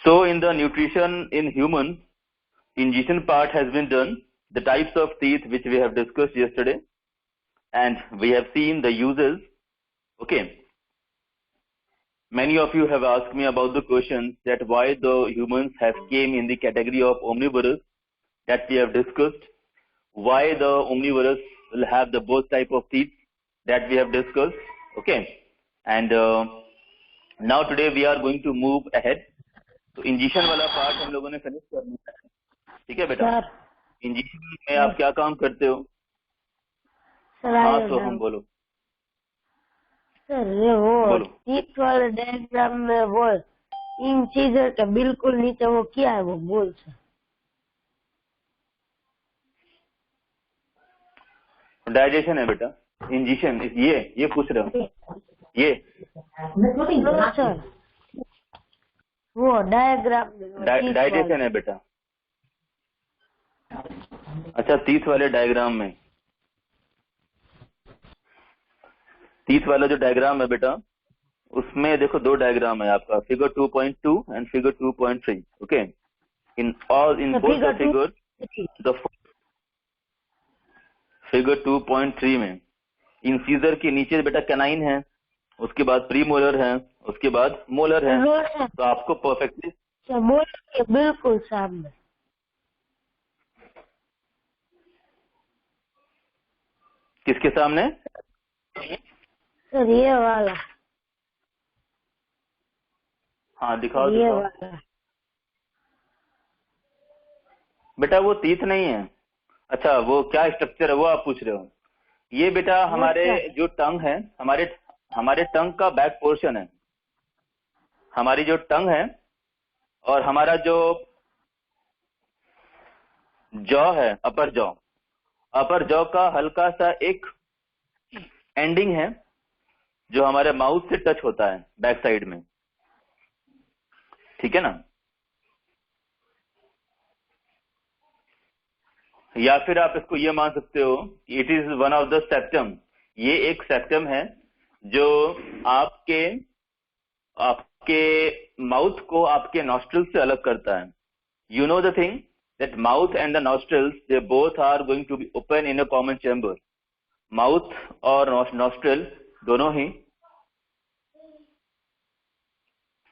So in the nutrition in human, ingestion part has been done, the types of teeth which we have discussed yesterday, and we have seen the uses. Okay. Many of you have asked me about the question that why the humans have came in the category of omnivorous, that we have discussed. Why the omnivorous will have the both type of teeth, that we have discussed. Okay. And now today we are going to move ahead. तो injection वाला part हम लोगों ने finish कर लिया है. ठीक है बेटा. इंजेक्शन में आप क्या काम करते हो? हाँ तो हम बोलो सर. ये वो टीथ वाले डायग्राम में वो इंसिजर के बिल्कुल नीचे वो क्या है वो बोल सर. डाइजेशन है बेटा. इंजेक्शन ये पूछ रहे हो? ये सर वो डायग्राम डाइजेशन है बेटा. अच्छा, टीथ वाले डायग्राम में, टीथ वाला जो डायग्राम है बेटा, उसमें देखो दो डायग्राम है आपका, figure 2.2 and figure 2.3. Okay. In both the figure, the figure 2.3 में इंसीजर के नीचे बेटा कैनाइन है, उसके बाद प्रीमोलर है, उसके बाद मोलर है. तो आपको परफेक्टली मोलर के बिल्कुल सामने. किसके सामने? सर ये वाला. हाँ दिखाओ ये दिखाओ वाला बेटा. वो टीथ नहीं है. अच्छा, वो क्या स्ट्रक्चर है वो आप पूछ रहे हो? ये बेटा हमारे जो टंग है, हमारे टंग का बैक पोर्शन है. हमारी जो टंग है और हमारा जो जॉ है, अपर जॉ का हल्का सा एक एंडिंग है जो हमारे माउथ से टच होता है बैक साइड में. ठीक है ना? या फिर आप इसको ये मान सकते हो, it is one of the septum. ये एक सेप्टम है जो आपके माउथ को आपके नॉस्ट्रिल्स से अलग करता है. You know the thing that mouth and the nostrils, they both are going to be open in a common chamber. Mouth और नॉस्ट्रिल दोनों ही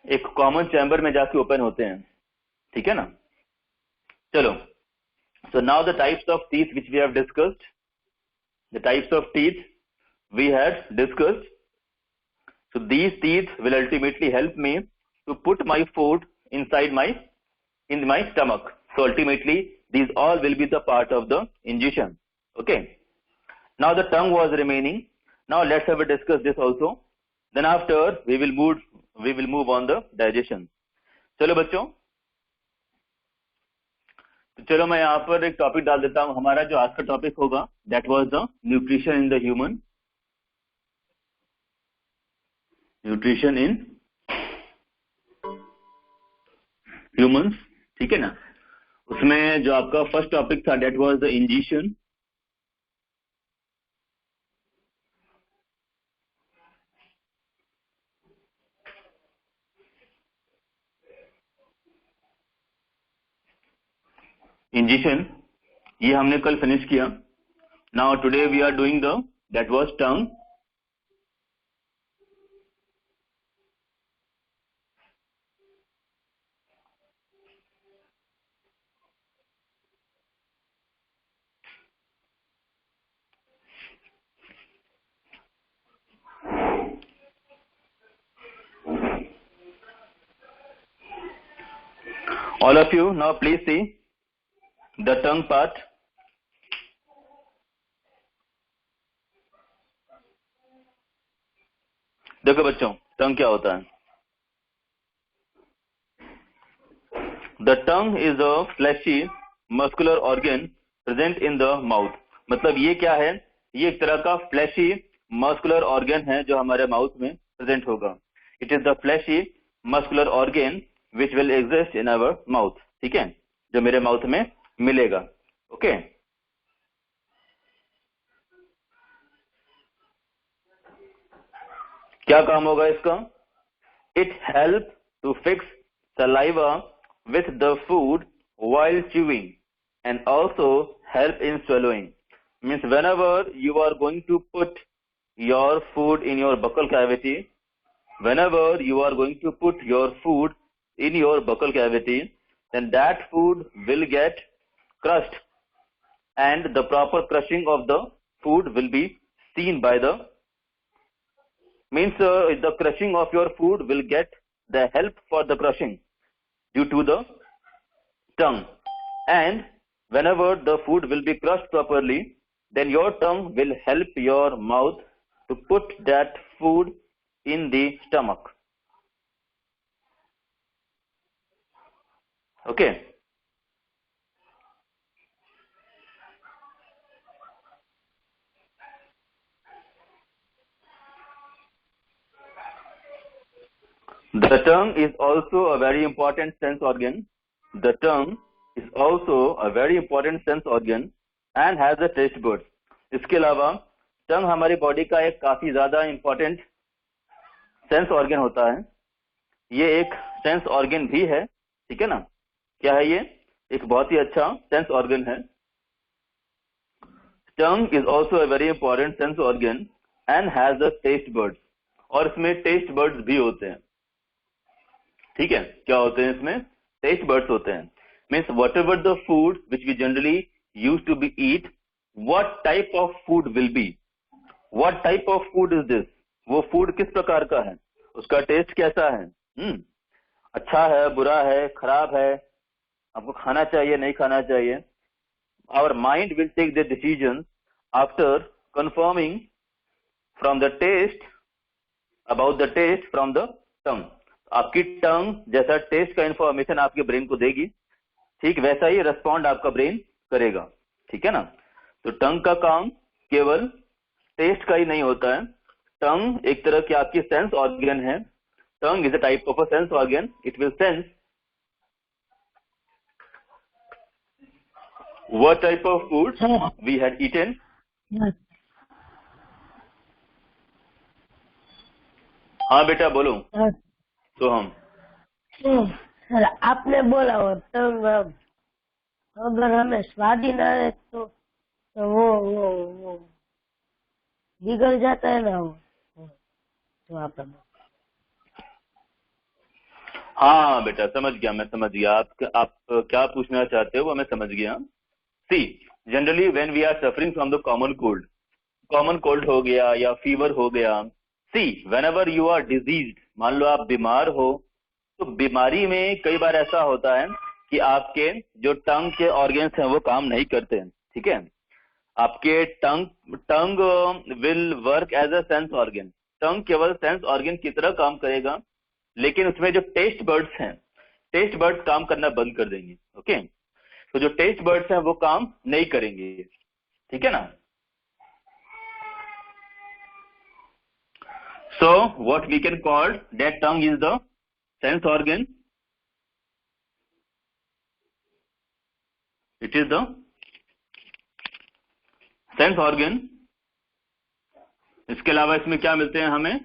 एक कॉमन चैम्बर में जाके ओपन होते हैं. ठीक है ना? चलो. So now the types of teeth which we have discussed, the types of teeth we had discussed. So these teeth will ultimately help me to put my food in my stomach. So ultimately these all will be the part of the ingestion. Okay. Now the tongue was remaining. Now let's have a discuss this also. Then after we will move on the digestion. चलो बच्चों, तो चलो मैं यहाँ पर एक topic डाल देता हूं. हमारा जो आज का टॉपिक होगा, that was the nutrition in the nutrition in humans. ठीक है ना? उसमें जो आपका फर्स्ट टॉपिक था, दैट वाज द इंजेक्शन. ये हमने कल फिनिश किया. Now today we are doing that was tongue. All of you now please see the tongue part. देखो बच्चों, टंग क्या होता है? The tongue is a fleshy muscular organ present in the mouth. मतलब ये क्या है? ये एक तरह का fleshy muscular organ है जो हमारे माउथ में प्रेजेंट होगा. It is the fleshy muscular organ which will exist in our mouth. ठीक है? जो मेरे माउथ में मिलेगा. ओके. क्या काम होगा इसका? It helps to fix saliva with the food while chewing and also help in swallowing. Means whenever you are going to put your food in your buccal cavity, whenever you are going to put your food in your buccal cavity, then that food will get crushed, and the proper crushing of the food will be seen by the the crushing of your food will get the help for the crushing due to the tongue. And whenever the food will be crushed properly, then your tongue will help your mouth to put that food in the stomach. Okay. The tongue is also a very important sense organ. The tongue is also a very important sense organ and has a taste buds. इसके अलावा टंग हमारी body का एक काफी ज्यादा important sense organ होता है. ये एक सेंस ऑर्गन भी है, ठीक है ना. क्या है ये? एक बहुत ही अच्छा सेंस ऑर्गन है. टंग is also a very important sense organ and has a taste buds. और इसमें टेस्ट बर्ड्स भी होते हैं. ठीक है, क्या होते हैं इसमें? टेस्ट बर्ड्स होते हैं. Means whatever the food which we generally use to be eat, what type of food will be, what type of food is this, वो फूड किस प्रकार का है, उसका टेस्ट कैसा है, अच्छा है, बुरा है, खराब है, आपको खाना चाहिए, नहीं खाना चाहिए. Our mind will take the decisions after confirming from the taste, about the taste from the tongue. आपकी टंग जैसा टेस्ट का इंफॉर्मेशन आपके ब्रेन को देगी, ठीक वैसा ही रेस्पॉन्ड आपका ब्रेन करेगा. ठीक है ना. तो टंग का काम केवल टेस्ट का ही नहीं होता है. टंग एक तरह की आपकी सेंस ऑर्गन है. Tongue is a type of a sense organ. It will sense what type of food we had eaten. हाँ बेटा बोलो. तो हम सर आपने बोला वो टंग अगर हमें स्वाद ही ना आए तो वो बिगड़ जाता है ना वो. तो आप हाँ बेटा समझ गया, मैं समझ गया आप क्या पूछना चाहते हो वो मैं समझ गया. See generally when we are suffering from the common cold हो गया या फीवर हो गया. See whenever you are diseased, मान लो आप बीमार हो, तो बीमारी में कई बार ऐसा होता है कि आपके जो टंग के ऑर्गन्स हैं वो काम नहीं करते हैं. ठीक है. आपके tongue will work as a sense organ. Tongue केवल सेंस ऑर्गन की तरह काम करेगा, लेकिन उसमें जो टेस्ट बर्ड्स हैं, टेस्ट बर्ड्स काम करना बंद कर देंगे. ओके. तो जो टेस्ट बर्ड्स हैं वो काम नहीं करेंगे. ठीक है ना. So what we can call that tongue is the sense organ. It is the sense organ. इसके अलावा इसमें क्या मिलते हैं हमें?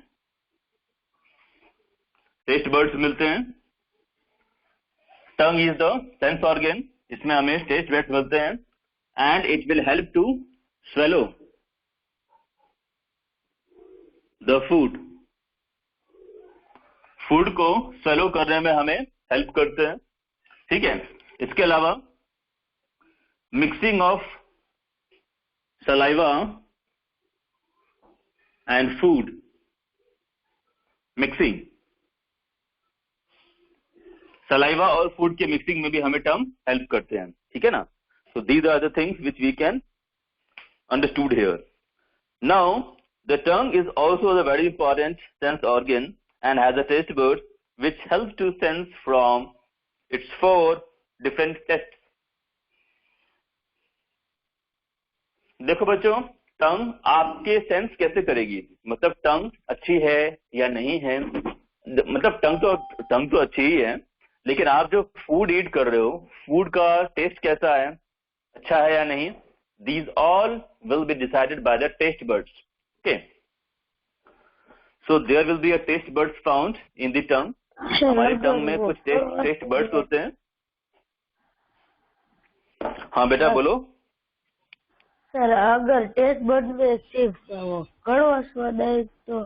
टेस्ट बर्ड्स मिलते हैं. Tongue is the sense organ. इसमें हमें टेस्ट बर्ड्स मिलते हैं and it will help to swallow the food. Food को स्वेलो करने में हमें हेल्प करते हैं. ठीक है. इसके अलावा mixing of saliva and food, mixing saliva और फूड के मिक्सिंग में भी हमें टंग हेल्प करते हैं. ठीक है ना. So these are the things which we can understood here. Now the tongue is also the very important sense organ and has a taste bud which helps to sense from its 4 different tests. देखो बच्चों, टंग आपके sense कैसे करेगी, मतलब टंग अच्छी है या नहीं है. मतलब टंग तो अच्छी ही है, लेकिन आप जो फूड ईट कर रहे हो, फूड का टेस्ट कैसा है, अच्छा है या नहीं, these all will be decided by the taste buds. Okay. So there will be a taste buds found in the tongue हमारी टंग में कुछ टेस्ट बर्ड्स होते हैं। हाँ बेटा बोलो। सर अगर टेस्ट बर्ड में सिर्फ वो कड़वा स्वाद आए तो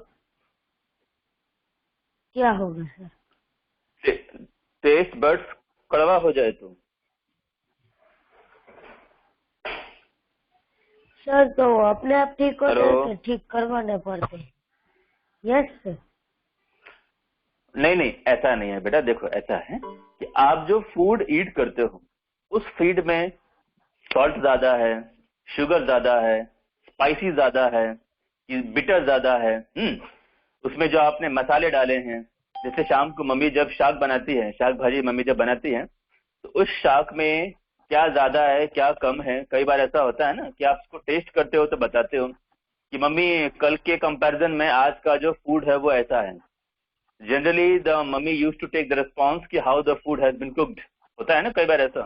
क्या होगा सर? टेस्ट बर्ड्स कड़वा हो जाए तो सर तो वो अपने आप ठीक हो जाए तो ठीक करवाने पड़ते? Yes sir. नहीं ऐसा नहीं है बेटा। देखो ऐसा है कि आप जो फूड ईट करते हो उस फीड में सॉल्ट ज्यादा है, शुगर ज्यादा है, स्पाइसी ज्यादा है, बिटर ज्यादा है। उसमें जो आपने मसाले डाले हैं, जैसे शाम को मम्मी जब शाक बनाती है, शाक भाजी मम्मी जब बनाती है तो उस शाक में क्या ज्यादा है क्या कम है, कई बार ऐसा होता है ना कि आप उसको टेस्ट करते हो तो बताते हो कि मम्मी कल के कंपैरिजन में आज का जो फूड है वो ऐसा है। Generally the mummy use to take the response कि how the food has been cooked. होता है ना कई बार ऐसा,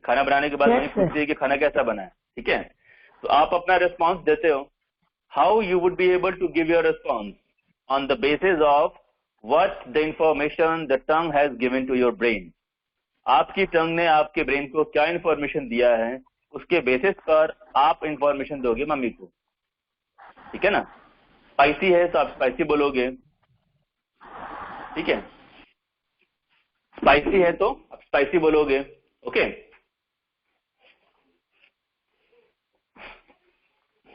खाना बनाने के बाद मम्मी पूछती है कि खाना कैसा बना है। ठीक है, तो आप अपना रिस्पॉन्स देते हो। How you would be able to give your response on the basis of what the information the tongue has given to your brain. आपकी टंग ने आपके ब्रेन को क्या इंफॉर्मेशन दिया है, उसके बेसिस पर आप इंफॉर्मेशन दोगे मम्मी को। ठीक है ना। स्पाइसी है तो आप स्पाइसी बोलोगे। ठीक है, स्पाइसी है तो आप स्पाइसी बोलोगे। ओके,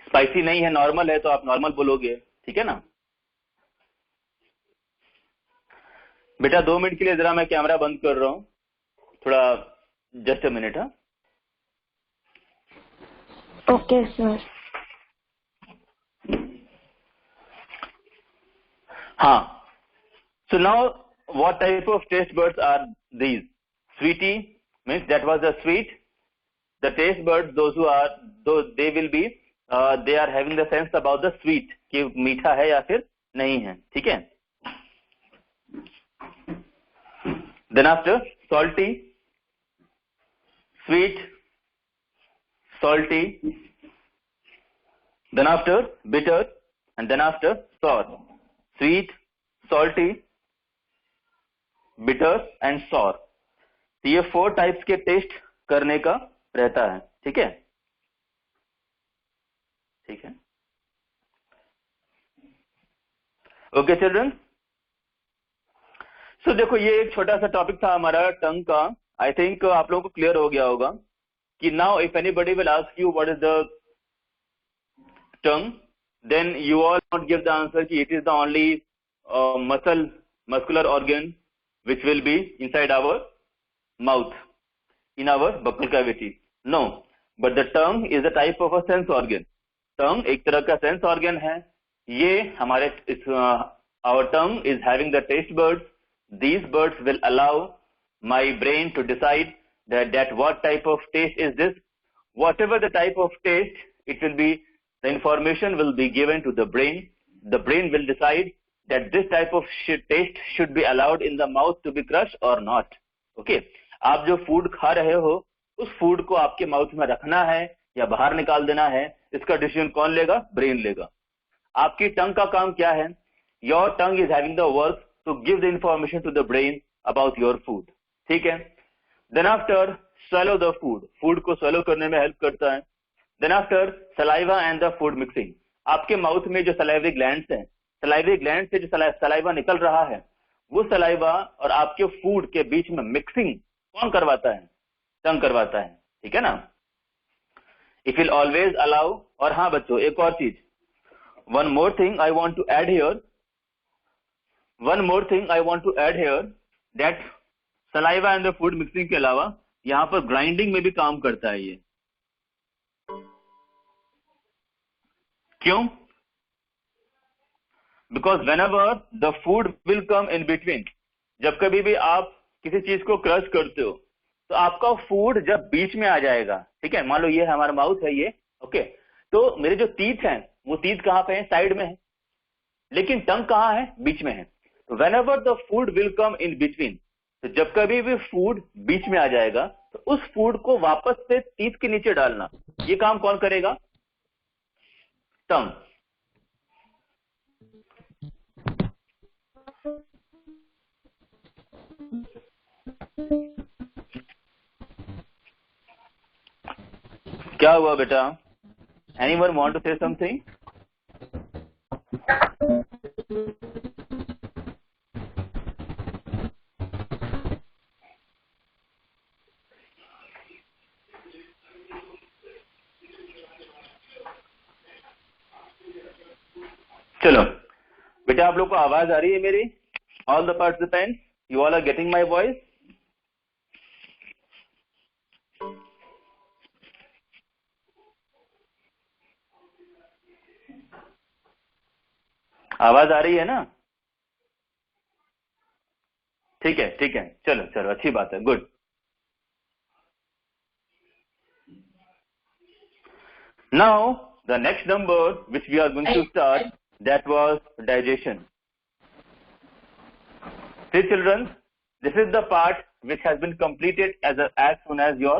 स्पाइसी नहीं है नॉर्मल है तो आप नॉर्मल बोलोगे। ठीक है ना बेटा। 2 मिनट के लिए जरा मैं कैमरा बंद कर रहा हूं, थोड़ा just a minute. Okay sir. हाँ, so now what type of taste buds are these? Sweetie means that was the sweet. The taste buds, those they will be they are having the sense about the sweet कि मीठा है या फिर नहीं है। ठीक है। Then after salty, sweet, salty. Then after bitter, and then after sour. Sweet, salty, bitter and sour. तो ये 4 टाइप्स के टेस्ट करने का रहता है। ठीक है, ठीक है। Okay children. सो देखो ये एक छोटा सा टॉपिक था हमारा टंग का। आई थिंक आप लोगों को क्लियर हो गया होगा कि now if anybody will ask you what is the tongue, then you all not give the answer कि it is the only muscular organ which will be inside our mouth, in our buccal cavity. No, but the tongue is a type of a sense organ. Tongue एक तरह का sense organ है। ये हमारे our tongue is having the taste buds. These buds will allow my brain to decide that what type of taste is this. Whatever the type of taste, it will be, the information will be given to the brain. The brain will decide that this type of taste should be allowed in the mouth to be crushed or not. Okay, आप जो food खा रहे हो उस food को आपके mouth में रखना है या बाहर निकाल देना है, इसका डिसीजन कौन लेगा? ब्रेन लेगा। आपकी टंग का काम क्या है? Your tongue is having the work to give the information to the brain about your food. ठीक है। Then after swallow the food, food को swallow करने में हेल्प करता है। Then after saliva and the food mixing, आपके mouth में जो salivary glands हैं, salivary glands से जो saliva निकल रहा है, वो saliva और आपके फूड के बीच में मिक्सिंग कौन करवाता है? टंग करवाता है। ठीक है ना। इफ विल ऑलवेज अलाउ, और हाँ बच्चों एक और चीज, one more thing I want to add here, that saliva and the food mixing के अलावा यहां पर ग्राइंडिंग में भी काम करता है ये। क्यों? Because when ever the food will come in between, जब कभी भी आप किसी चीज को क्रश करते हो तो आपका फूड जब बीच में आ जाएगा, ठीक है, मान लो ये हमारा माउथ है ये, ओके, तो मेरे जो टीथ हैं वो टीथ कहां पे है? साइड में है, लेकिन टंग कहां है? बीच में है। तो when ever the food will come in between, तो जब कभी भी फूड बीच में आ जाएगा तो उस फूड को वापस से टीथ के नीचे डालना, ये काम कौन करेगा? टंग। क्या हुआ बेटा? Anyone want to say something? चलो बेटा, आप लोग को आवाज आ रही है मेरी? All the participants, you all are getting my voice? आवाज आ रही है ना? ठीक है, ठीक है, चलो चलो, अच्छी बात है, good. Now the next number which we are going to start, that was digestion. See children, this is the part which has been completed as soon as your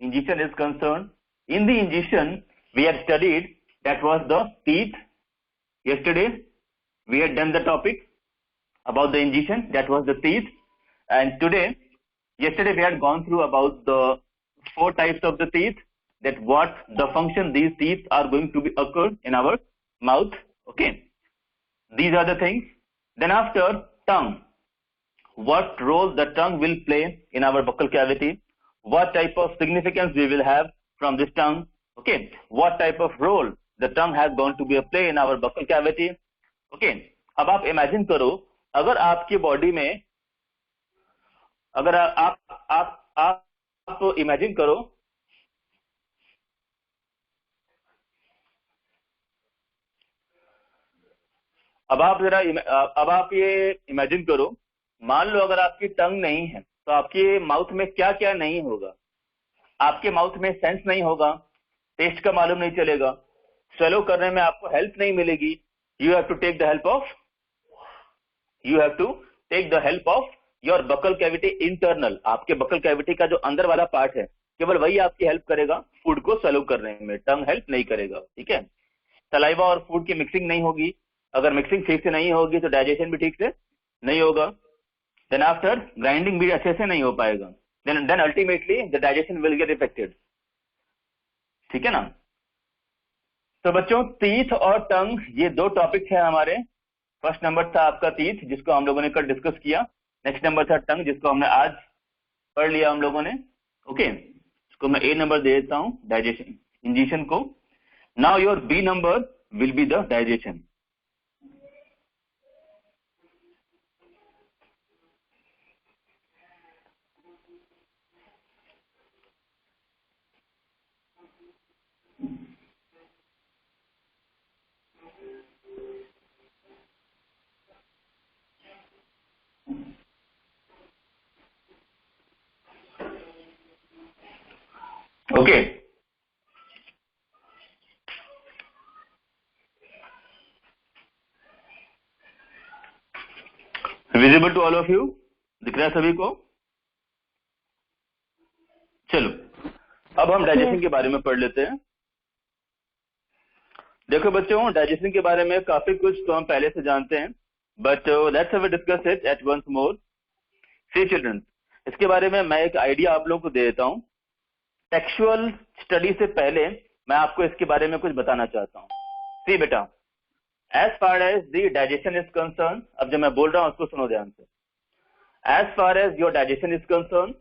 ingestion is concerned. In the ingestion we had studied, that was the teeth. Yesterday we had done the topic about the ingestion, that was the teeth. And yesterday we had gone through about the 4 types of the teeth, that what the function these teeth are going to be occurred in our mouth. Okay, these are the things. Then after, tongue, what role the tongue will play in our buccal cavity, what type of significance we will have from this tongue. Okay, what type of role the tongue has going to be a play in our buccal cavity. Okay, अब आप imagine करो, अगर आपकी body में, अगर आप imagine करो, अब आप ये इमेजिन करो, मान लो अगर आपकी टंग नहीं है तो आपके माउथ में क्या क्या नहीं होगा. आपके माउथ में सेंस नहीं होगा, टेस्ट का मालूम नहीं चलेगा, स्वेलो करने में आपको हेल्प नहीं मिलेगी. You have to take the help of your buccal cavity internal. आपके बकल कैविटी का जो अंदर वाला पार्ट है, केवल वही आपकी हेल्प करेगा फूड को स्वेलो करने में. टंग हेल्प नहीं करेगा. ठीक है, सलाइवा और फूड की मिक्सिंग नहीं होगी. अगर मिक्सिंग ठीक से नहीं होगी तो डाइजेशन भी ठीक से नहीं होगा. देन आफ्टर, ग्राइंडिंग भी अच्छे से नहीं हो पाएगा. Then ultimately the digestion will get affected. ठीक है ना? तो बच्चों, टीथ और टंग, ये 2 टॉपिक है हमारे. फर्स्ट नंबर था आपका टीथ, जिसको हम लोगों ने कल डिस्कस किया. नेक्स्ट नंबर था टंग, जिसको हमने आज पढ़ लिया हम लोगों ने. ओके, इसको मैं ए नंबर दे देता हूं, डाइजेशन, इंजेक्शन को. Now your b number will be the digestion. Okay, visible to all of you? दिख रहा है सभी को? चलो, अब हम डाइजेशन के बारे में पढ़ लेते हैं. देखो बच्चों, डाइजेशन के बारे में काफी कुछ तो हम पहले से जानते हैं, but let's have discuss it at once more. See children, इसके बारे में मैं एक आइडिया आप लोगों को दे देता हूं. टेक्सुअल स्टडी से पहले मैं आपको इसके बारे में कुछ बताना चाहता हूं. सी बेटा, as far as the digestion is concerned, अब जब मैं बोल रहा हूं उसको सुनो ध्यान से. As far as your digestion is concerned,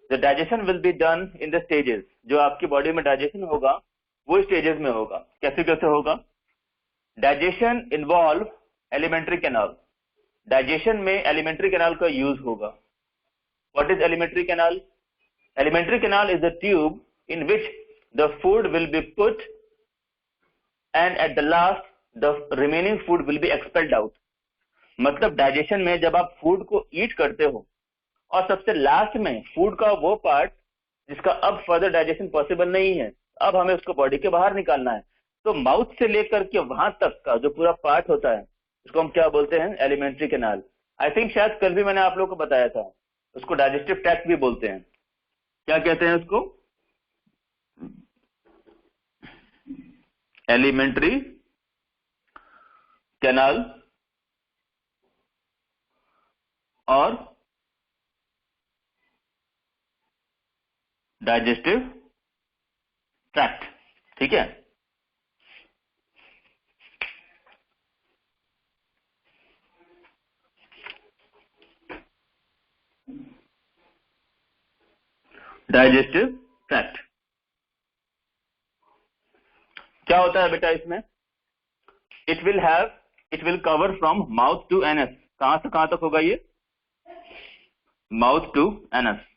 the digestion will be done in the stages. जो आपकी बॉडी में डाइजेशन होगा वो स्टेजेस में होगा. कैसे कैसे होगा? Digestion involve alimentary canal. Digestion में एलिमेंट्री कैनाल का यूज होगा. What is alimentary canal? Alimentary canal is a tube in which the food will be put, and at the last the remaining food will be expelled out. मतलब digestion में जब आप food को ईट करते हो और सबसे लास्ट में फूड का वो पार्ट जिसका अब फर्दर डाइजेशन पॉसिबल नहीं है, अब हमें उसको बॉडी के बाहर निकालना है. तो माउथ से लेकर के वहां तक का जो पूरा पार्ट होता है, उसको हम क्या बोलते हैं? Alimentary canal. आई थिंक शायद कल भी मैंने आप लोगों को बताया था, उसको डाइजेस्टिव ट्रैक्ट भी बोलते हैं. क्या कहते हैं उसको? एलिमेंट्री कैनाल और डाइजेस्टिव ट्रैक्ट. ठीक है। डाइजेस्टिव ट्रैक्ट क्या होता है बेटा इसमें? It will cover from mouth to anus. कहां से कहां तक होगा ये? Mouth to anus.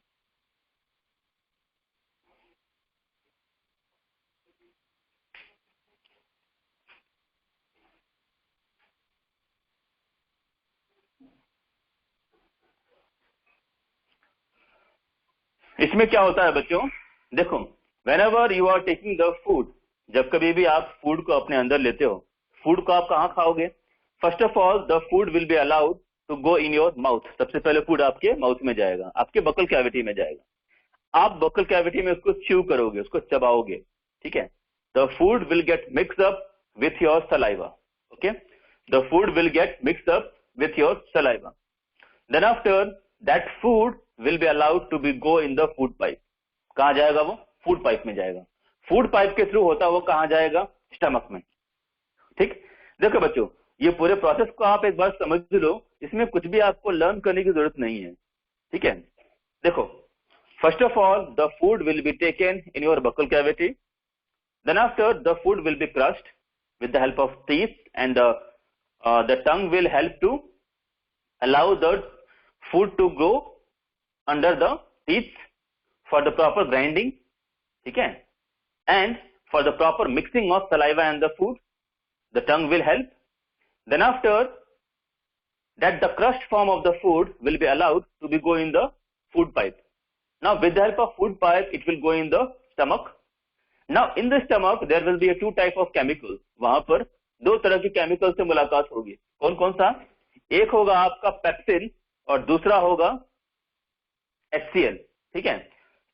इसमें क्या होता है बच्चों? देखो, whenever you are taking the food, जब कभी भी आप फूड को अपने अंदर लेते हो, फूड को आप कहां खाओगे? First of all the food will be allowed to go in your mouth. सबसे पहले फूड आपके माउथ में जाएगा, आपके बकल कैविटी में जाएगा। आप बकल कैविटी में उसको च्यू करोगे, उसको चबाओगे, ठीक है। The food will get mix up with your saliva. Okay, the food will get mix up with your saliva. Then after that food will be allowed to be go in the food pipe। कहां जाएगा वो? Food pipe में जाएगा। Food pipe के through होता वो कहां जाएगा? स्टमक में। ठीक, देखो बच्चों, ये पूरे प्रोसेस को आप एक बार समझ लो, इसमें कुछ भी आपको लर्न करने की जरूरत नहीं है, ठीक है। देखो, first of all the food will be taken in your buccal cavity, then after the food will be crushed with the help of teeth and the tongue will help to allow the food to go under the teeth for the proper grinding, ठीक है, and for the proper mixing of saliva and the food, the tongue will help. Then after that the crushed form of the food will be allowed to be go in the food pipe. Now with the help of food pipe it will go in the stomach. Now in the stomach there will be a two type of chemicals। वहां पर दो तरह की chemical से मुलाकात होगी। कौन कौन सा? एक होगा आपका पेप्सिन और दूसरा होगा HCl, ठीक है।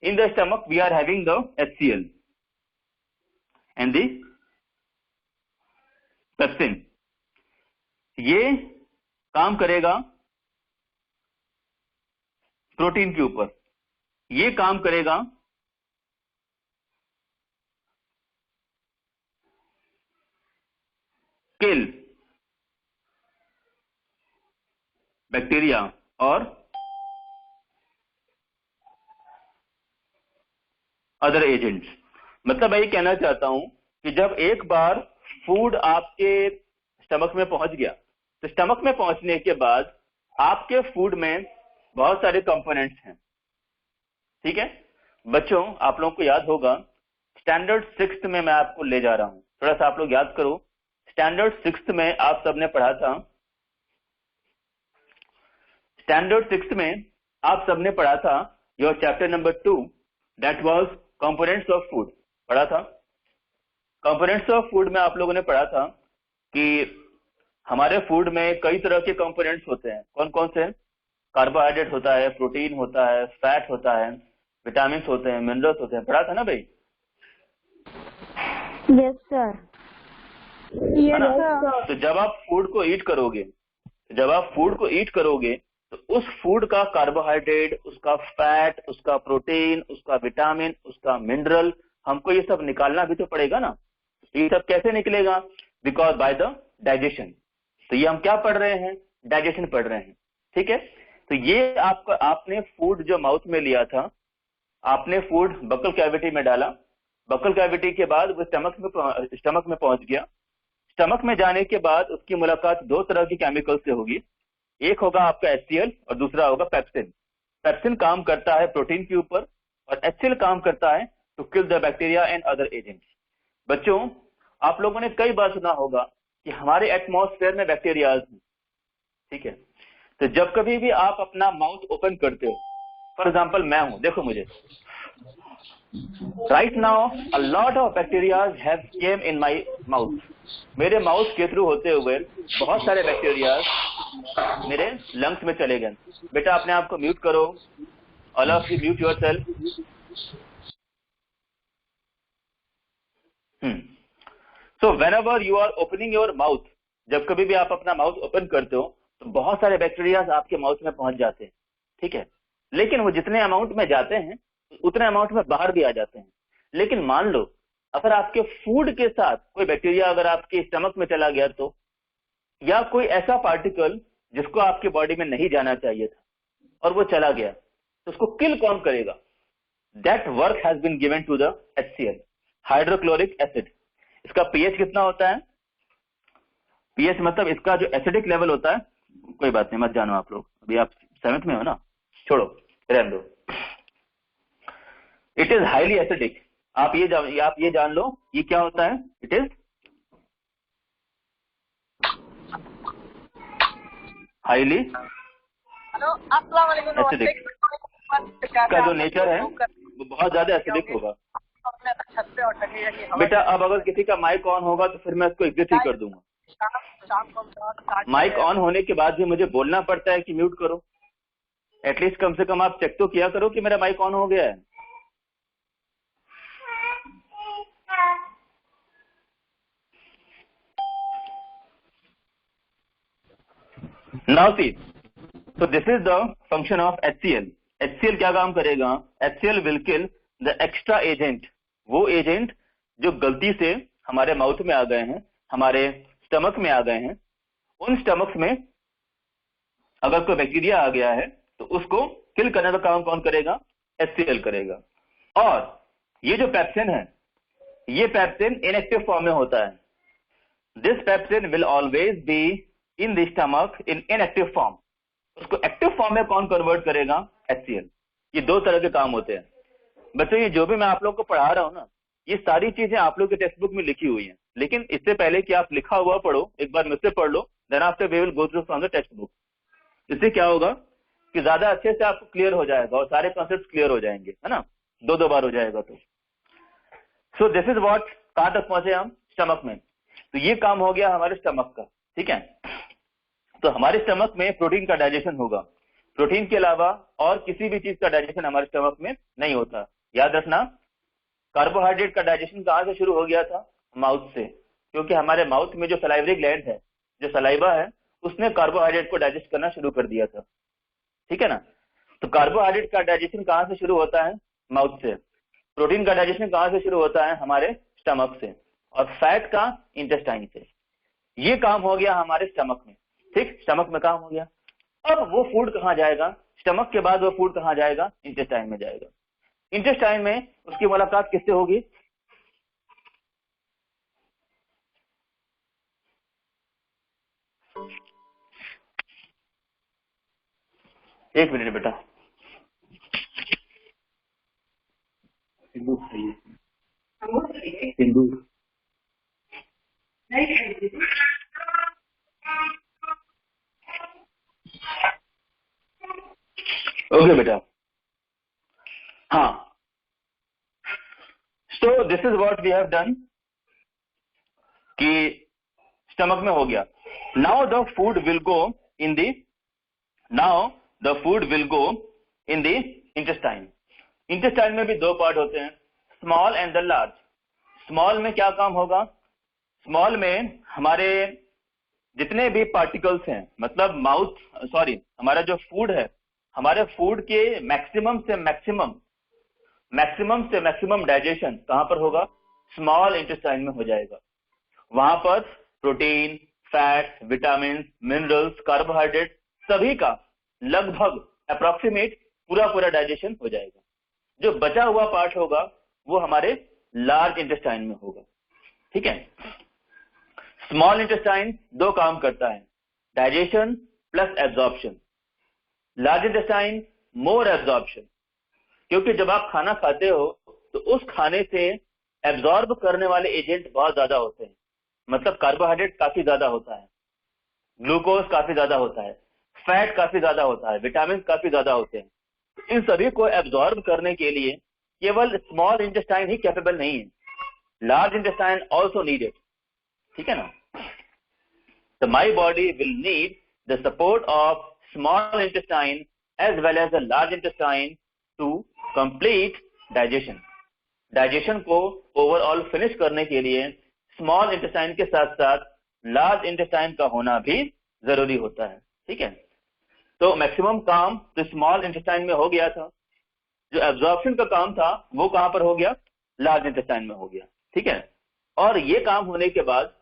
In the stomach we are having the HCl and the pepsin. ये काम करेगा प्रोटीन के ऊपर, ये काम करेगा किल बैक्टीरिया और अदर एजेंट्स। मतलब मैं ये कहना चाहता हूं कि जब एक बार फूड आपके स्टमक में पहुंच गया, तो स्टमक में पहुंचने के बाद आपके फूड में बहुत सारे कंपोनेंट्स हैं, ठीक है। बच्चों, आप लोगों को याद होगा स्टैंडर्ड 6th में मैं आपको ले जा रहा हूं, थोड़ा सा आप लोग याद करो। स्टैंडर्ड 6th में आप सबने पढ़ा था, स्टैंडर्ड 6th में आप सबने पढ़ा था your chapter number 2 that was components of food, पढ़ा था। कंपोनेंट्स ऑफ फूड में आप लोगों ने पढ़ा था कि हमारे फूड में कई तरह के कंपोनेंट्स होते हैं। कौन कौन से? कार्बोहाइड्रेट होता है, प्रोटीन होता है, फैट होता है, विटामिन होते हैं, मिनरल्स होते हैं। पढ़ा था ना भाई? Yes sir. तो जब आप फूड को ईट करोगे, तो उस फूड का कार्बोहाइड्रेट, उसका फैट, उसका प्रोटीन, उसका विटामिन, उसका मिनरल, हमको ये सब निकालना भी तो पड़ेगा ना। ये सब कैसे निकलेगा? Because by the digestion. तो ये हम क्या पढ़ रहे हैं? डाइजेशन पढ़ रहे हैं, ठीक है। तो ये आपने फूड जो माउथ में लिया था, आपने फूड बकल कैविटी में डाला, बकल कैविटी के बाद वो स्टमक में पहुंच गया। स्टमक में जाने के बाद उसकी मुलाकात दो तरह की केमिकल से होगी। एक होगा आपका HCl और दूसरा होगा पेप्सिन। पेप्सिन काम करता है प्रोटीन के ऊपर और HCl काम करता है to kill the bacteria and other agents. बच्चों, आप लोगों ने कई बार सुना होगा कि हमारे एटमॉस्फेयर में बैक्टीरियाज हैं, ठीक है। तो जब कभी भी आप अपना माउथ ओपन करते हो, फॉर एग्जाम्पल मैं हूं, देखो मुझे, right now a lot of bacterias have came in my mouth. मेरे माउथ के थ्रू होते हुए बहुत सारे बैक्टीरियाज मेरे लंग्स में चले गए। बेटा अपने आप को म्यूट करो, all of you mute yourself. So whenever you are opening your mouth, जब कभी भी आप अपना माउथ ओपन करते हो तो बहुत सारे बैक्टीरियाज आपके माउथ में पहुंच जाते हैं, ठीक है। लेकिन वो जितने अमाउंट में जाते हैं उतने अमाउंट में बाहर भी आ जाते हैं। लेकिन मान लो अगर आपके फूड के साथ कोई बैक्टीरिया अगर आपके स्टमक में चला गया तो, या कोई ऐसा पार्टिकल जिसको आपके बॉडी में नहीं जाना चाहिए था और वो चला गया, तो उसको किल कौन करेगा? That work has been given to the HCl, hydrochloric acid. इसका पीएच कितना होता है? पीएच मतलब इसका जो एसिडिक लेवल होता है, कोई बात नहीं, मत जानो आप लोग, अभी आप 7th में हो ना, छोड़ो, रहने दो। It is highly acidic. आप ये जान लो ये क्या होता है। It is highly acidic. इसका जो नेचर है वो बहुत ज्यादा एसिडिक होगा। बेटा अब अगर किसी का माइक ऑन होगा तो फिर मैं इसको एग्जिट ही कर दूंगा। माइक ऑन होने के बाद भी मुझे बोलना पड़ता है कि म्यूट करो। एटलीस्ट कम से कम आप चेक तो किया करो कि मेरा माइक ऑन हो गया है। Now see, so this is the function of HCl. HCl क्या काम करेगा? HCl will kill the extra agent, वो एजेंट जो गलती से हमारे माउथ में आ गए हैं, हमारे स्टमक में आ गए हैं। उन स्टमक में अगर कोई बैक्टीरिया आ गया है तो उसको किल करने का काम कौन करेगा? HCl करेगा। और ये जो पेप्सिन है, ये पेप्सिन इनएक्टिव फॉर्म में होता है। This pepsin will always be in the stomach in inactive form. उसको एक्टिव फॉर्म में कौन कन्वर्ट करेगा? HCl। ये दो तरह के काम होते हैं बच्चों। ये जो भी मैं आप लोग को पढ़ा रहा हूं ना, ये सारी चीजें आप लोग के टेक्स्ट बुक में लिखी हुई हैं, लेकिन इससे पहले कि आप लिखा हुआ पढ़ो, एक बार मुझसे पढ़ लो, then after we will go through from the text book. इससे क्या होगा कि ज्यादा अच्छे से आपको क्लियर हो जाएगा और सारे कॉन्सेप्ट क्लियर हो जाएंगे, है ना, दो बार हो जाएगा तो। सो दिस इज व्हाट, कहां तक पहुंचे हम? स्टमक में। तो ये काम हो गया हमारे स्टमक का, ठीक है। तो हमारे स्टमक में प्रोटीन का डाइजेशन होगा। प्रोटीन के अलावा और किसी भी चीज का डाइजेशन हमारे स्टमक में नहीं होता। याद रखना, कार्बोहाइड्रेट का डाइजेशन कहां से शुरू हो गया था? माउथ से, क्योंकि हमारे माउथ में जो सलाइवरी ग्लैंड है, जो सलाइवा है, उसने कार्बोहाइड्रेट को डाइजेस्ट करना शुरू कर दिया था, ठीक है ना। तो कार्बोहाइड्रेट का डाइजेशन कहां से शुरू होता है? माउथ से। प्रोटीन का डाइजेशन कहां से शुरू होता है? हमारे स्टमक से। और फैट का इंटेस्टाइन से। ये काम हो गया हमारे स्टमक में, ठीक, स्टमक में काम हो गया। अब वो फूड कहां जाएगा? स्टमक के बाद वो फूड कहां जाएगा? इंटेस्टाइन में जाएगा। इंटेस्टाइन में उसकी मुलाकात किससे होगी? एक मिनट बेटा, सिंदूर ओके बेटा। हाँ, so this is what we have done कि स्टमक में हो गया। Now the food will go in the intestine. Intestine में भी दो पार्ट होते हैं, small and the large. Small में क्या काम होगा? स्मॉल में हमारे जितने भी पार्टिकल्स हैं, मतलब हमारा जो फूड है, हमारे फूड के मैक्सिमम से मैक्सिमम डाइजेशन कहां पर होगा? स्मॉल इंटेस्टाइन में हो जाएगा। वहां पर protein, fat, vitamin, minerals, carbohydrate सभी का लगभग अप्रोक्सीमेट पूरा डाइजेशन हो जाएगा। जो बचा हुआ पार्ट होगा वो हमारे लार्ज इंटेस्टाइन में होगा, ठीक है। स्मॉल इंटेस्टाइन दो काम करता है, digestion plus absorption. Large intestine more absorption, क्योंकि जब आप खाना खाते हो तो उस खाने से एब्जॉर्ब करने वाले एजेंट बहुत ज्यादा होते हैं। मतलब कार्बोहाइड्रेट काफी ज्यादा होता है, ग्लूकोज काफी ज्यादा होता है, फैट काफी ज्यादा होता है, विटामिन काफी ज्यादा होते हैं। इन सभी को एब्जॉर्ब करने के लिए केवल स्मॉल इंटेस्टाइन ही कैपेबल नहीं है, लार्ज इंटेस्टाइन ऑल्सो नीडेड, ठीक है ना। तो my body will need the support of small intestine as well as the large intestine to complete digestion. Digestion को ओवरऑल फिनिश करने के लिए स्मॉल इंटेस्टाइन के साथ साथ लार्ज इंटेस्टाइन का होना भी जरूरी होता है, ठीक है। तो मैक्सिमम काम तो स्मॉल इंटेस्टाइन में हो गया था, जो एब्जॉर्प्शन का काम था वो कहां पर हो गया? लार्ज इंटेस्टाइन में हो गया। ठीक है। और ये काम होने के बाद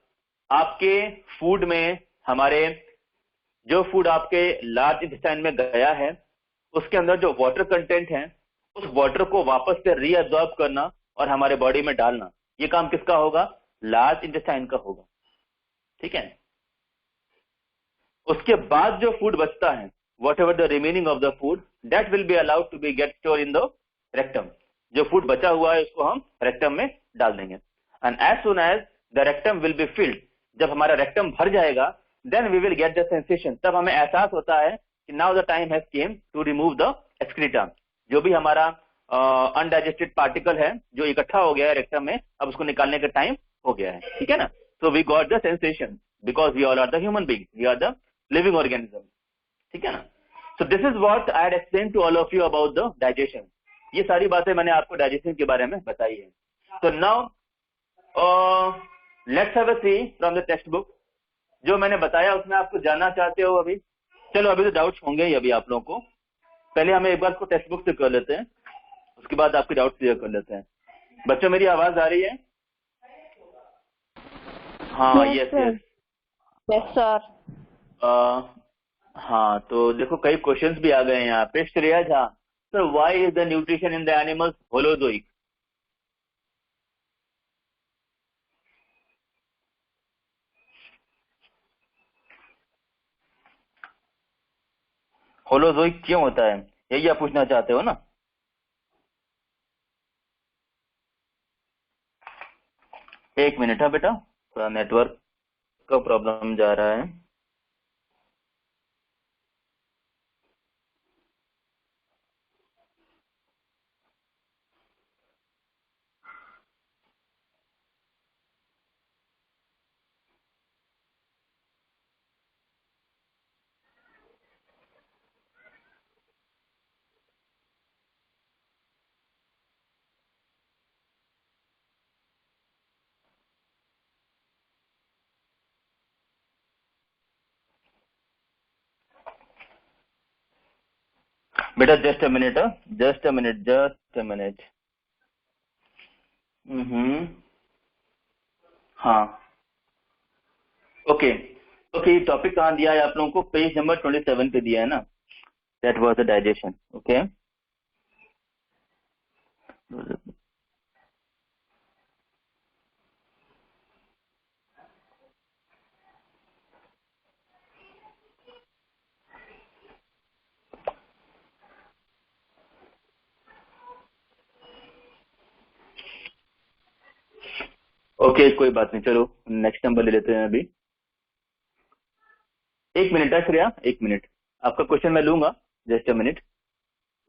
आपके फूड में, हमारे जो फूड आपके लार्ज इंटेस्टाइन में गया है, उसके अंदर जो वाटर कंटेंट है, उस वाटर को वापस से रीअब्सॉर्ब करना और हमारे बॉडी में डालना, ये काम किसका होगा? लार्ज इंटेस्टाइन का होगा, ठीक है। उसके बाद जो फूड बचता है, whatever the remaining of the food, that will be allowed to be get store in the rectum. जो फूड बचा हुआ है उसको हम रेक्टम में डाल देंगे। And as soon as the rectum will be filled, जब हमारा रेक्टम भर जाएगा, then we will get the sensation, तब हमें एहसास होता है कि now the time has came to remove the excreta. जो भी हमारा अनडाइजेस्टेड पार्टिकल है जो इकट्ठा हो गया है रेक्टम में, अब उसको निकालने का टाइम हो गया है, ठीक है ना। So we got the sensation because we all are the human being, we are the living organism, ठीक है ना। So this is what I had explain to all of you about the digestion. ये सारी बातें मैंने आपको digestion के बारे में बताई है। तो now let's have a see from the text book. जो मैंने बताया उसमें आपको जानना चाहते हो अभी? चलो, अभी तो डाउट्स होंगे ही अभी आप लोगों को। पहले हम एक बार को टेक्स्ट बुक से कर लेते हैं, उसके बाद आपके डाउट क्लियर कर लेते हैं। बच्चों, मेरी आवाज आ रही है? हाँ, यस यस यस सर। हाँ, तो देखो कई क्वेश्चंस भी आ गए हैं यहाँ पे। Shreya Jha, sir why is the nutrition in the animals holozoic? Holozoic क्यों होता है, यही आप पूछना चाहते हो ना? एक मिनट है बेटा, थोड़ा नेटवर्क का प्रॉब्लम जा रहा है। बेटा just a minute, just a minute, just a minute. हाँ, ओके ओके। टॉपिक कहाँ दिया है आप लोगों को? पेज नंबर 27 पे दिया है ना, that was the digestion. Okay, okay, कोई बात नहीं, चलो नेक्स्ट नंबर ले लेते हैं अभी। एक मिनट है श्रेया, एक मिनट। आपका क्वेश्चन मैं लूंगा, जस्ट अ मिनट।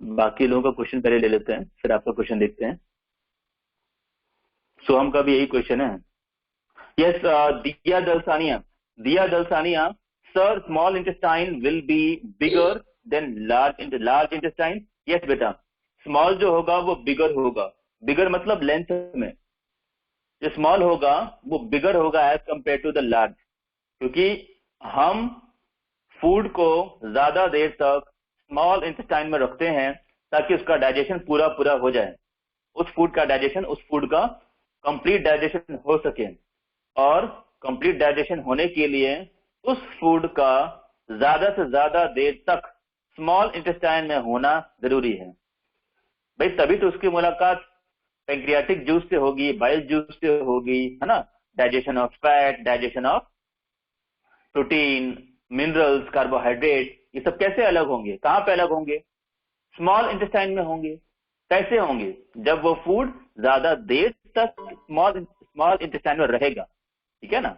बाकी लोगों का क्वेश्चन पहले ले लेते हैं, फिर आपका क्वेश्चन देखते हैं। सोहम का भी यही क्वेश्चन है। यस, दिया दलसानिया, दिया Dalsania, sir small intestine will be bigger than large intestine. Yes बेटा, स्मॉल जो होगा वो बिगर होगा। बिगर मतलब लेंथ में, जो स्मॉल होगा वो बिगर होगा as compare to the large, क्योंकि हम फूड को ज्यादा देर तक स्मॉल इंटेस्टाइन में रखते हैं ताकि उसका डाइजेशन पूरा पूरा हो जाए। उस फूड का डाइजेशन, उस फूड का कंप्लीट डाइजेशन हो सके, और कंप्लीट डाइजेशन होने के लिए उस फूड का ज्यादा से ज्यादा देर तक स्मॉल इंटेस्टाइन में होना जरूरी है भाई। तभी तो उसकी मुलाकात पैंक्रियाटिक जूस से होगी, बाइल जूस से होगी, है ना। Digestion of fat, digestion of protein, minerals, carbohydrate, ये सब कैसे अलग होंगे? कहां पे अलग होंगे? स्मॉल इंटेस्टाइन में होंगे। कैसे होंगे? जब वो फूड ज्यादा देर तक स्मॉल इंटेस्टाइन में रहेगा, ठीक है ना।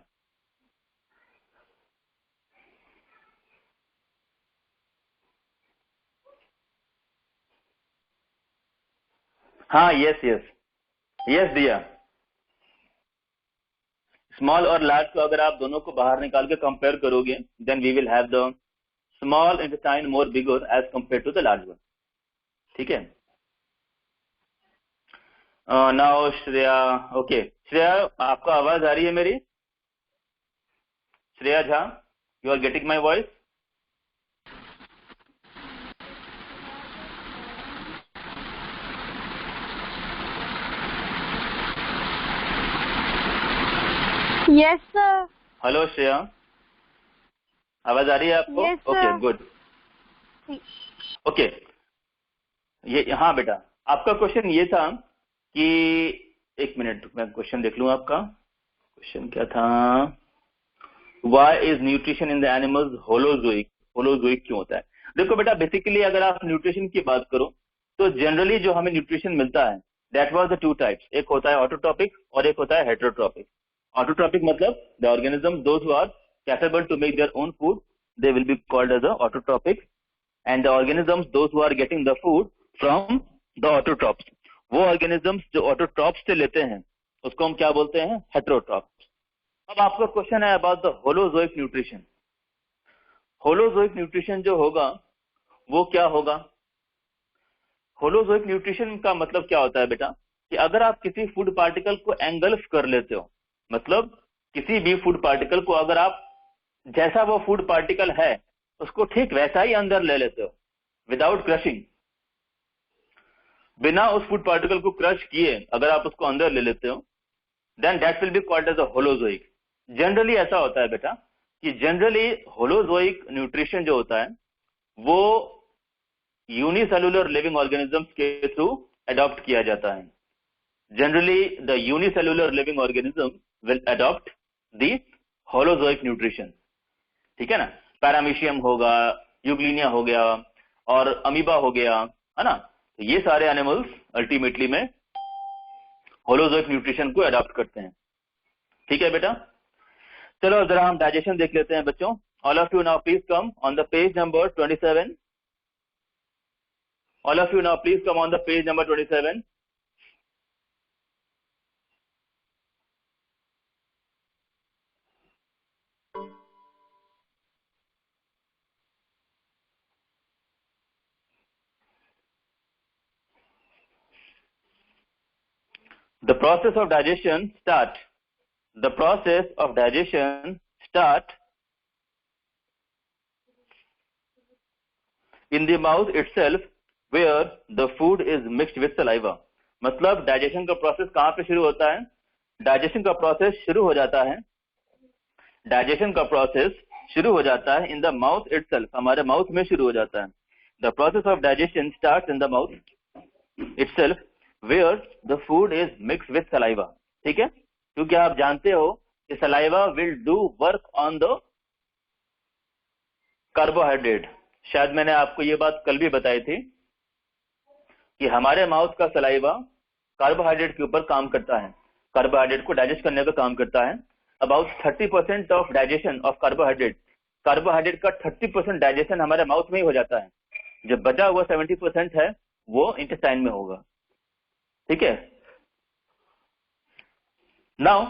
हाँ, यस यस यस दिया। स्मॉल और लार्ज को अगर आप दोनों को बाहर निकाल के कंपेयर करोगे, then we will have the small intestine more bigger as compare to the large one, ठीक है। नाउ श्रेया, ओके श्रेया, आपको आवाज आ रही है मेरी? Shreya Jha, you are getting my voice? Yes sir. Hello Shreya, आवाज आ रही है आपको? Yes, sir. Okay good. Okay, ये हाँ बेटा, आपका क्वेश्चन ये था कि एक मिनट मैं क्वेश्चन देख लूं। आपका क्वेश्चन क्या था? Why is nutrition in the animals holozoic? Holozoic क्यों होता है? देखो बेटा, बेसिकली अगर आप न्यूट्रिशन की बात करो तो जनरली जो हमें न्यूट्रिशन मिलता है that was the two types. एक होता है ऑटोट्रॉपिक और एक होता है हेटेरोट्रॉपिक। ऑटोट्रॉपिक मतलब the organism those who are capable to make their own food, they will be called as the autotrophic, and the organisms those who are getting the food from the autotrophs, वो organisms जो autotrophs से लेते हैं उसको हम क्या बोलते हैं? heterotrophs। अब आपका क्वेश्चन है about the holozoic nutrition. Holozoic nutrition जो होगा वो क्या होगा? होलोजोइक न्यूट्रिशन का मतलब क्या होता है बेटा कि अगर आप किसी फूड पार्टिकल को एंगल्फ कर लेते हो, मतलब किसी भी फूड पार्टिकल को अगर आप जैसा वो फूड पार्टिकल है उसको ठीक वैसा ही अंदर ले लेते हो विदाउट क्रशिंग, बिना उस फूड पार्टिकल को क्रश किए अगर आप उसको अंदर ले लेते हो, then that will be called as a holozoic. Generally ऐसा होता है बेटा कि जनरली होलोजोइक न्यूट्रिशन जो होता है वो यूनिसेलुलर लिविंग ऑर्गेनिजम्स के थ्रू अडॉप्ट किया जाता है। Generally the unicellular living organism will adopt the holozoic nutrition, ठीक है ना। पैरामीशियम होगा, यूग्लिनिया हो गया और अमीबा हो गया, है ना। तो ये सारे एनिमल्स अल्टीमेटली में होलोजोइक न्यूट्रिशन को अडॉप्ट करते हैं, ठीक है बेटा। चलो जरा हम डाइजेशन देख लेते हैं बच्चों। All of you now please come on the page number 27। All of you now please come on the page number 27। The process of digestion start. The process of digestion start in the mouth itself, where the food is mixed with saliva. मतलब digestion का process कहां पे शुरू होता है? Digestion का process शुरू हो जाता है, डाइजेशन का प्रोसेस शुरू हो जाता है इन द माउथ इटसेल्फ, हमारे माउथ में शुरू हो जाता है। The process of digestion starts in the mouth itself where the food is mixed with saliva, ठीक है। क्योंकि आप जानते हो कि saliva will do work on the carbohydrate। शायद मैंने आपको ये बात कल भी बताई थी कि हमारे माउथ का सलाइवा कार्बोहाइड्रेट के ऊपर काम करता है, कार्बोहाइड्रेट को डाइजेस्ट करने का काम करता है। About 30% of digestion of carbohydrate, carbohydrate का 30% डाइजेशन हमारे माउथ में ही हो जाता है। जो बचा हुआ 70% है वो इंटेस्टाइन में होगा, ठीक है। Now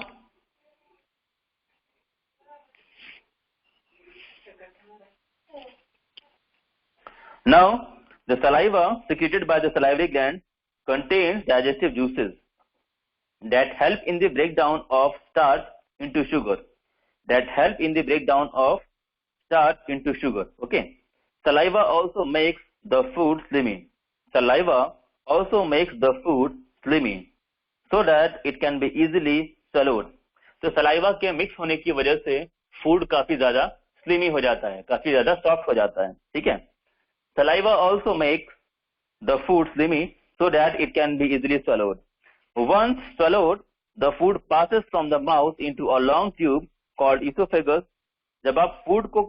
the saliva secreted by the salivary gland contains digestive juices that help in the breakdown of starch into sugar, okay. Saliva also makes the food slimy, so that it can be easily swallowed। तो saliva के mix होने की वजह से food काफी ज्यादा slimy हो जाता है, काफी ज्यादा सॉफ्ट हो जाता है, ठीक है। Saliva also makes the food slimy so that it can be easily swallowed. Once swallowed, the food passes from the mouth into a long tube called esophagus। जब आप फूड को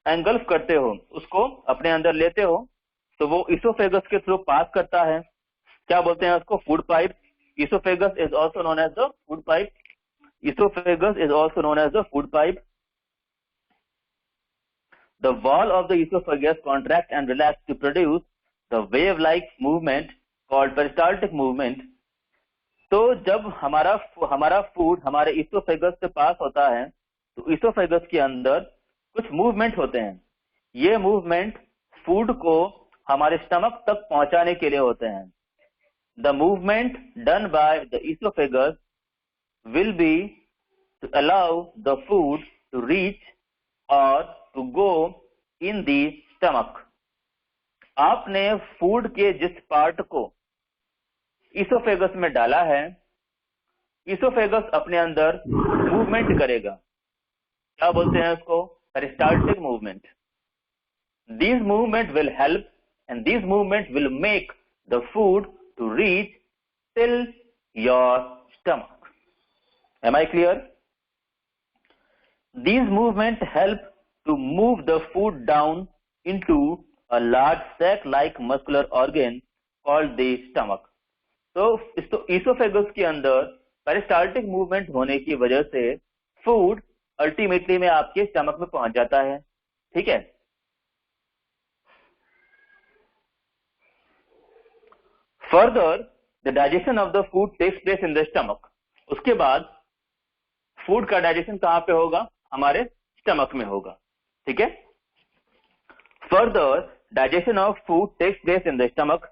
एंगल्फ करते हो, उसको अपने अंदर लेते हो, तो वो इसोफेगस के थ्रू पास करता है। क्या बोलते हैं उसको? Food pipe. Esophagus is also known as the food pipe. The wall of the esophagus contracts and relaxes to produce the wave-like movement called peristaltic movement। तो जब हमारा फूड हमारे इसोफेगस से पास होता है तो इसोफेगस के अंदर कुछ मूवमेंट होते हैं। ये मूवमेंट फूड को हमारे स्टमक तक पहुंचाने के लिए होते हैं। The movement done by the esophagus will be to allow the food to reach or to go in the stomach। आपने फूड के जिस पार्ट को इसोफेगस में डाला है, इसोफेगस अपने अंदर मूवमेंट करेगा, क्या बोलते हैं उसको, peristaltic movement. These movement will help and these movement will make the food to reach till your stomach. Am I clear? These movement help to move the food down into a large sac-like muscular organ called the stomach. तो oesophagus के अंदर peristaltic movement होने की वजह से food ultimately में आपके stomach में पहुंच जाता है. ठीक है. Further, the digestion of the food takes place in the stomach. उसके बाद फूड का डाइजेशन कहां पे होगा, हमारे स्टमक में होगा. ठीक है. Further, digestion of food takes place in the stomach.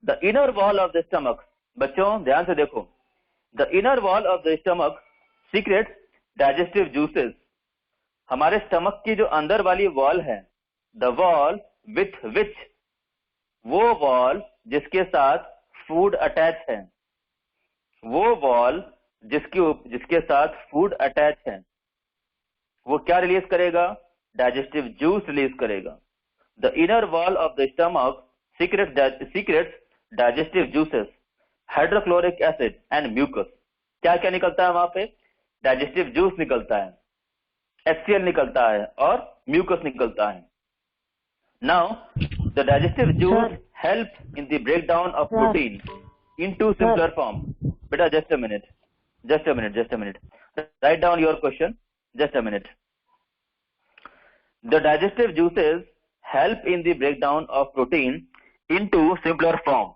The inner wall of the stomach. बच्चों ध्यान से देखो. The inner wall of the stomach secretes digestive juices. हमारे स्टमक की जो अंदर वाली वॉल है, the wall with which, वो वॉल जिसके साथ फूड अटैच है, वो वॉल जिसके साथ फूड अटैच है, वो क्या रिलीज करेगा, डाइजेस्टिव जूस रिलीज करेगा. The inner wall of the stomach secretes digestive juices, hydrochloric acid and mucus. क्या क्या निकलता है वहां पे, डाइजेस्टिव जूस निकलता है, HCl निकलता है और म्यूकस निकलता है. Now the digestive juice help in the breakdown of protein into simpler form. Beta, just a minute. Write down your question. Just a minute. The digestive juices help in the breakdown of protein into simpler form.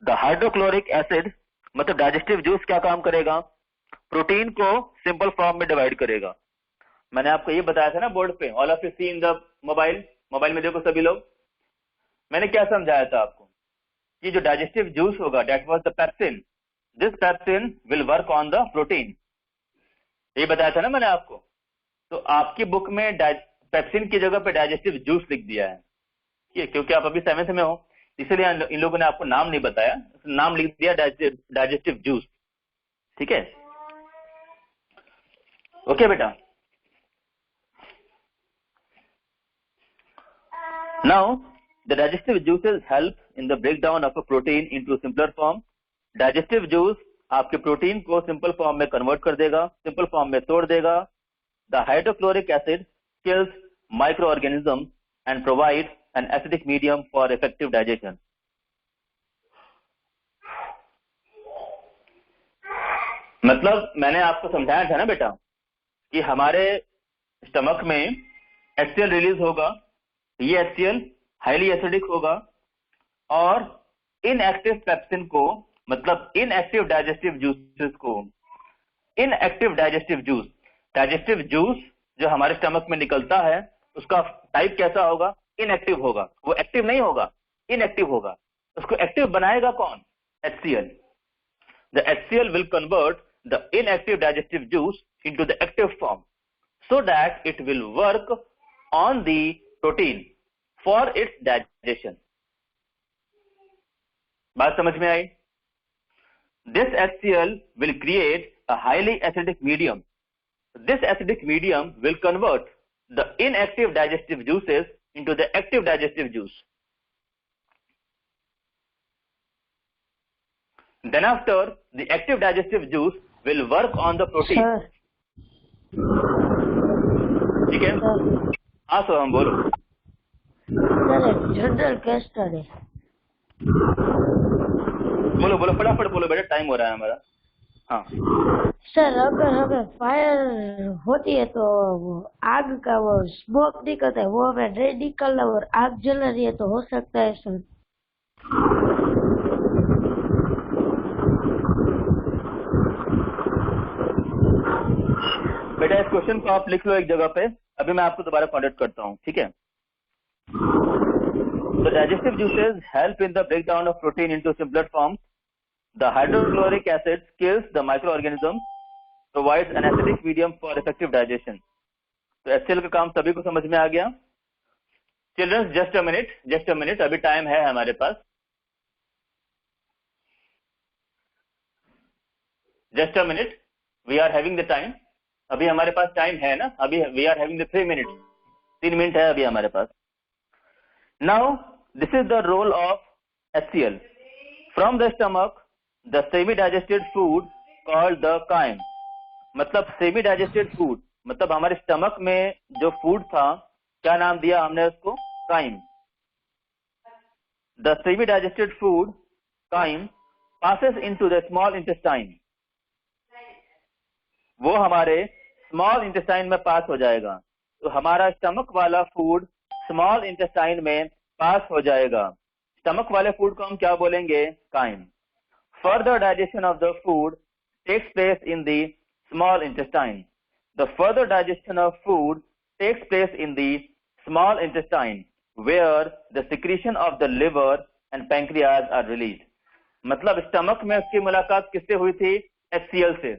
The hydrochloric acid, मतलब digestive juice क्या काम करेगा, protein को simple form में divide करेगा. मैंने आपको ये बताया था ना बोर्ड पे, all of you see in the mobile में देखो सभी लोग. मैंने क्या समझाया था आपको कि जो डाइजेस्टिव जूस होगा, that was the pepsin. This pepsin will work on the protein. ये बताया था ना मैंने आपको. तो आपकी बुक में पेप्सिन की जगह पे डाइजेस्टिव जूस लिख दिया है, क्योंकि आप अभी 7th में हो, इसलिए इन लोगों ने आपको नाम नहीं बताया, नाम लिख दिया डाइजेस्टिव जूस. ठीक है. ओके बेटा. Now the digestive juices help in the breakdown of a protein into simpler form. Digestive juice आपके प्रोटीन को सिंपल फॉर्म में कन्वर्ट कर देगा, सिंपल फॉर्म में तोड़ देगा. The hydrochloric acid kills microorganisms and provides an acidic medium for effective digestion. मतलब मैंने आपको समझाया था ना बेटा कि हमारे स्टमक में HCl रिलीज होगा. ये HCl हाईली एसिडिक होगा और इनएक्टिव पेप्सिन को, मतलब इनएक्टिव डाइजेस्टिव जूसेस को, इनएक्टिव डाइजेस्टिव जूस जो हमारे स्टमक में निकलता है उसका टाइप कैसा होगा, इनएक्टिव होगा. वो एक्टिव नहीं होगा, इनएक्टिव होगा. उसको एक्टिव बनाएगा कौन, HCl. The HCl will convert the inactive digestive juice into the active form so that it will work on the protein for its digestion. बात समझ में आई. This HCl will create a highly acidic medium. This acidic medium will convert the inactive digestive juices into the active digestive juice. Then after, the active digestive juice will work on the protein. ठीक है. हाँ sir, हम बोलो. Sir एक general question है. बोलो फटाफट बोलो बेटा, टाइम हो रहा है हमारा. हाँ सर, अगर हमें फायर होती है तो वो आग का वो स्मोक निकलता है, वो हमें नहीं निकलना और आग जल रही है तो हो सकता है सर. बेटा इस क्वेश्चन को आप लिख लो एक जगह पे, अभी मैं आपको दोबारा कॉन्टेक्ट करता हूँ. ठीक है. The digestive juices help in the breakdown of protein into simpler form. The hydrochloric acid kills the microorganism, provides an acidic medium for effective digestion. तो HCl का काम सभी को समझ में आ गया. चिल्ड्रंस जस्ट अ मिनट, अभी टाइम है हमारे पास. Just a minute, we are having the time. अभी हमारे पास टाइम है ना, अभी we are having the 3 minute, 3 minute है अभी हमारे पास. Now this is the role of HCl. From the stomach the semi digested food called the chyme. मतलब सेमी डाइजेस्टेड फूड मतलब हमारे स्टमक में जो फूड था, क्या नाम दिया हमने उसको? Chyme. The semi digested food chyme passes into the small intestine. वो हमारे स्मॉल इंटेस्टाइन में पास हो जाएगा. तो हमारा स्टमक वाला फूड स्मॉल इंटेस्टाइन में पास हो जाएगा. स्टमक वाले फूड को हम क्या बोलेंगे? Chyme. Further digestion of the food takes place in the small intestine. The further digestion of food takes place in the small intestine where the secretion of the liver and pancreas are release. मतलब stomach में उसकी मुलाकात किससे हुई थी? HCl से.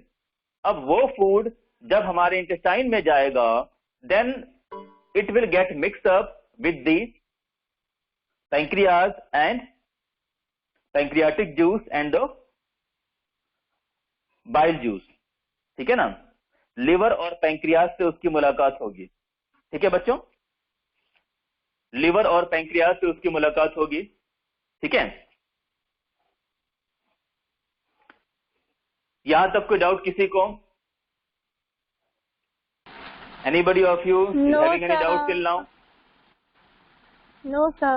अब वो फूड जब हमारे इंटेस्टाइन में जाएगा, then it will get mixed up with the pancreas and pancreatic juice and the bile juice. ठीक है ना? लिवर और पैंक्रियाज से उसकी मुलाकात होगी. ठीक है बच्चों? लिवर और पैंक्रियाज से उसकी मुलाकात होगी. ठीक है? यहां तक कोई डाउट किसी को? Anybody of you having any doubt till now? No, sir.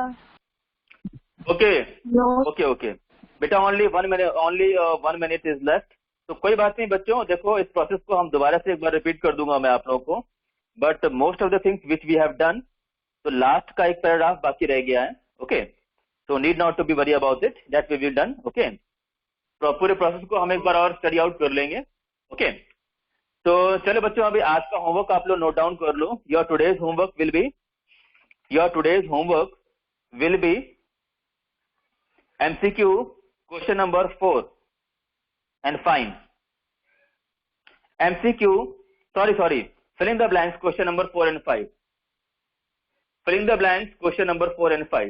Okay. No. Okay. बेटा only 1 minute is left. तो कोई बात नहीं बच्चों, देखो इस प्रोसेस को हम दोबारा से एक बार रिपीट कर दूंगा मैं आप लोगों को. But most of the things which we have done, तो लास्ट का एक पैराग्राफ बाकी रह गया है. Okay, so need not to be worry about it, that we will done. Okay, तो पूरे प्रोसेस को हम एक बार और स्टडी आउट कर लेंगे. ओके, तो चलो बच्चों अभी आज का होमवर्क आप लोग नोट डाउन कर लो. Your today's homework will be MCQ question number 4 and fine. MCQ sorry, fill in the blanks question number 4 and 5. Fill in the blanks question number 4 and 5.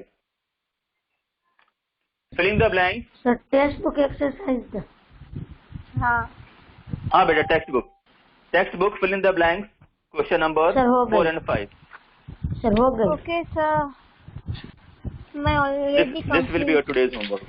Fill in the blanks. Sir text book exercise. हाँ बेटा text book fill in the blanks question number 4 and 5. Sir हो गए. Okay, sir. मैं already This will be your today's homework.